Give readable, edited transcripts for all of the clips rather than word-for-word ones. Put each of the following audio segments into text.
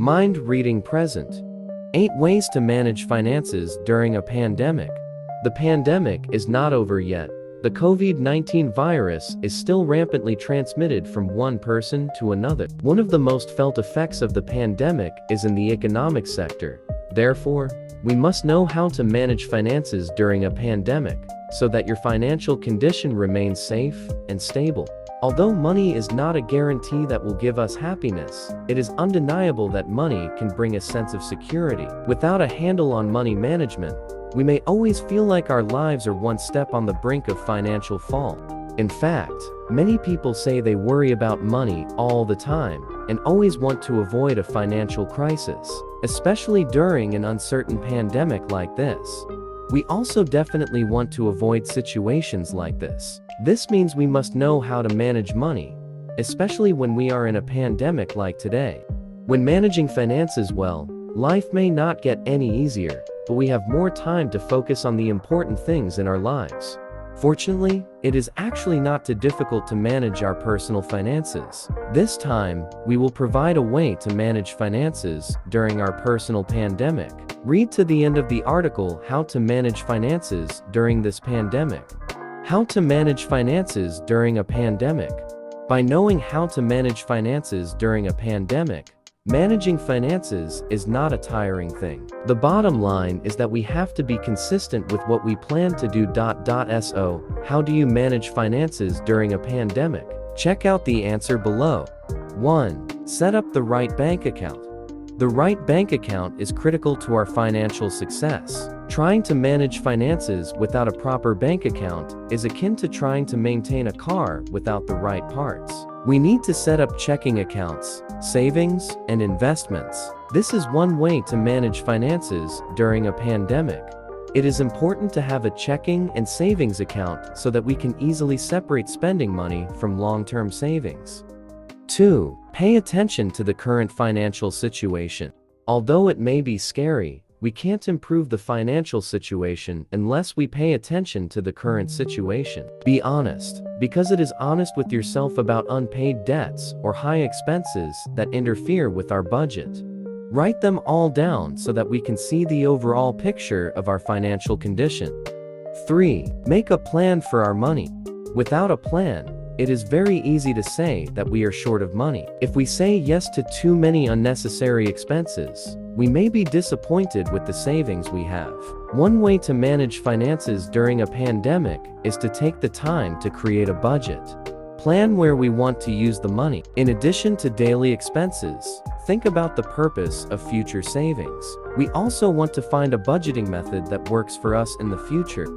Mind reading present. 8 ways to manage finances during a pandemic. The pandemic is not over yet. The COVID-19 virus is still rampantly transmitted from one person to another. One of the most felt effects of the pandemic is in the economic sector. Therefore, we must know how to manage finances during a pandemic, so that your financial condition remains safe and stable. Although money is not a guarantee that will give us happiness, it is undeniable that money can bring a sense of security. Without a handle on money management, we may always feel like our lives are one step on the brink of financial fall. In fact, many people say they worry about money all the time and always want to avoid a financial crisis, especially during an uncertain pandemic like this. We also definitely want to avoid situations like this. This means we must know how to manage money, especially when we are in a pandemic like today. When managing finances well, life may not get any easier, but we have more time to focus on the important things in our lives. Fortunately, it is actually not too difficult to manage our personal finances. This time, we will provide a way to manage finances during our personal pandemic. Read to the end of the article How to Manage Finances During This Pandemic. How to manage finances during a pandemic. By knowing how to manage finances during a pandemic, managing finances is not a tiring thing. The bottom line is that we have to be consistent with what we plan to do. So, how do you manage finances during a pandemic? Check out the answer below. 1. Set up the right bank account. The right bank account is critical to our financial success. Trying to manage finances without a proper bank account is akin to trying to maintain a car without the right parts. We need to set up checking accounts, savings, and investments. This is one way to manage finances during a pandemic. It is important to have a checking and savings account so that we can easily separate spending money from long-term savings. 2. Pay attention to the current financial situation. Although it may be scary, we can't improve the financial situation unless we pay attention to the current situation. Be honest, because it is honest with yourself about unpaid debts or high expenses that interfere with our budget. Write them all down so that we can see the overall picture of our financial condition. 3. Make a plan for our money. Without a plan, it is very easy to say that we are short of money. If we say yes to too many unnecessary expenses, we may be disappointed with the savings we have. One way to manage finances during a pandemic is to take the time to create a budget. Plan where we want to use the money. In addition to daily expenses, think about the purpose of future savings. We also want to find a budgeting method that works for us in the future.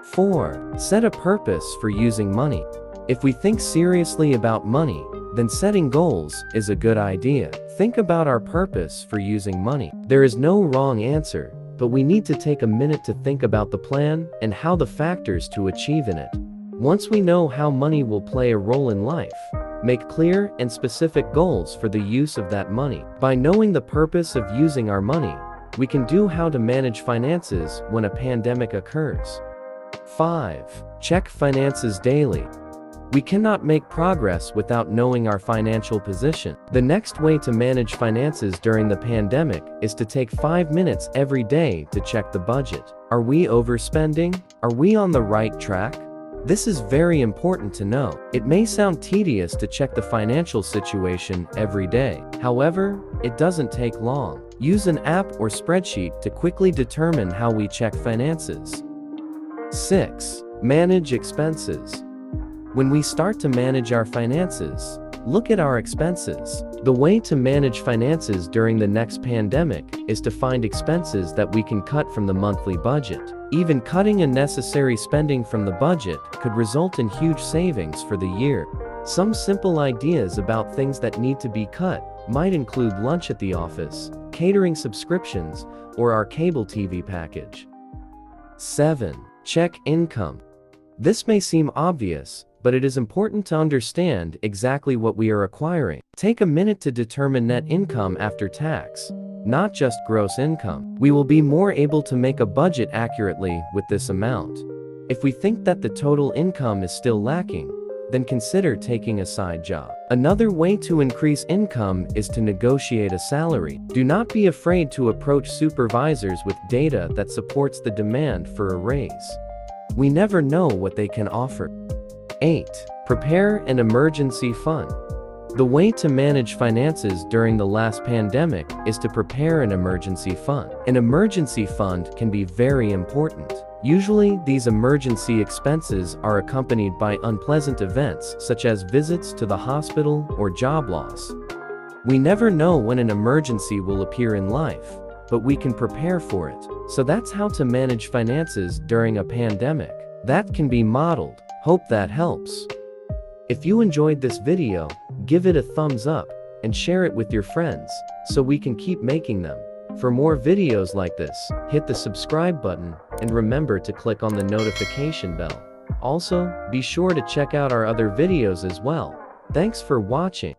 4. Set a purpose for using money. If we think seriously about money, then setting goals is a good idea. Think about our purpose for using money. There is no wrong answer, but we need to take a minute to think about the plan and how the factors to achieve in it. Once we know how money will play a role in life, make clear and specific goals for the use of that money. By knowing the purpose of using our money, we can do how to manage finances when a pandemic occurs. 5. Check finances daily. We cannot make progress without knowing our financial position. The next way to manage finances during the pandemic is to take 5 minutes every day to check the budget. Are we overspending? Are we on the right track? This is very important to know. It may sound tedious to check the financial situation every day. However, it doesn't take long. Use an app or spreadsheet to quickly determine how we check finances. 6. Manage expenses. When we start to manage our finances, look at our expenses. The way to manage finances during the next pandemic is to find expenses that we can cut from the monthly budget. Even cutting unnecessary spending from the budget could result in huge savings for the year. Some simple ideas about things that need to be cut might include lunch at the office, catering subscriptions, or our cable TV package. 7. Check income. This may seem obvious, but it is important to understand exactly what we are acquiring. Take a minute to determine net income after tax, not just gross income. We will be more able to make a budget accurately with this amount. If we think that the total income is still lacking, then consider taking a side job. Another way to increase income is to negotiate a salary. Do not be afraid to approach supervisors with data that supports the demand for a raise. We never know what they can offer. 8. Prepare an emergency fund. The way to manage finances during the last pandemic is to prepare an emergency fund. An emergency fund can be very important. Usually, these emergency expenses are accompanied by unpleasant events such as visits to the hospital or job loss. We never know when an emergency will appear in life, but we can prepare for it. So that's how to manage finances during a pandemic. That can be modeled. Hope that helps. If you enjoyed this video, give it a thumbs up and share it with your friends so we can keep making them. For more videos like this, hit the subscribe button and remember to click on the notification bell. Also, be sure to check out our other videos as well. Thanks for watching.